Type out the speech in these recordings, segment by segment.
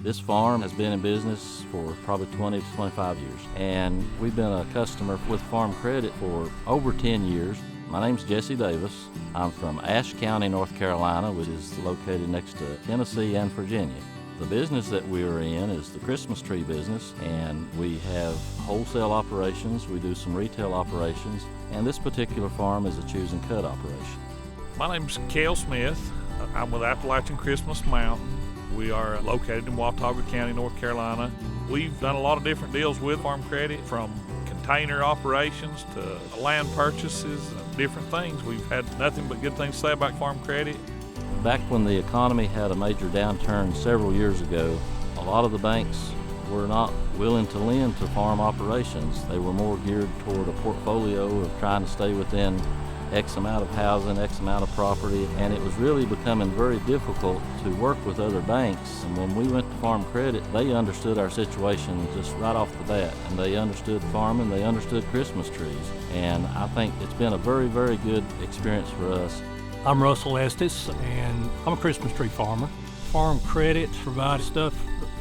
This farm has been in business for probably 20 to 25 years, and we've been a customer with Farm Credit for over 10 years. My name's Jesse Davis. I'm from Ashe County, North Carolina, which is located next to Tennessee and Virginia. The business that we are in is the Christmas tree business, and we have wholesale operations, we do some retail operations, and this particular farm is a choose and cut operation. My name's Cale Smith. I'm with Appalachian Christmas Mountain. We are located in Watauga County, North Carolina. We've done a lot of different deals with Farm Credit, from container operations to land purchases and different things. We've had nothing but good things to say about Farm Credit. Back when the economy had a major downturn several years ago, a lot of the banks were not willing to lend to farm operations. They were more geared toward a portfolio of trying to stay within X amount of housing, X amount of property, and it was really becoming very difficult to work with other banks. And when we went to Farm Credit, they understood our situation just right off the bat, and they understood farming, they understood Christmas trees, and I think it's been a very, very good experience for us. I'm Russell Estes, and I'm a Christmas tree farmer. Farm Credit provides stuff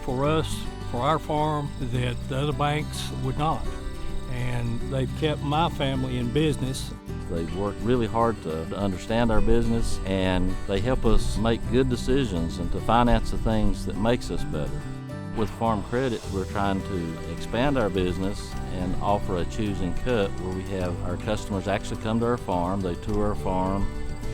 for us, for our farm, that the other banks would not. And they've kept my family in business. They've worked really hard to understand our business, and they help us make good decisions and to finance the things that makes us better. With Farm Credit, we're trying to expand our business and offer a choose and cut where we have our customers actually come to our farm, they tour our farm,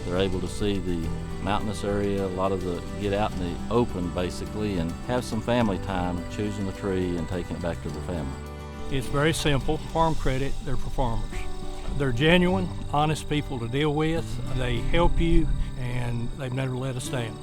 they're able to see the mountainous area, a lot of the get out in the open basically, and have some family time choosing the tree and taking it back to their family. It's very simple. Farm Credit, they're for farmers. They're genuine, honest people to deal with. They help you, and they've never let us down.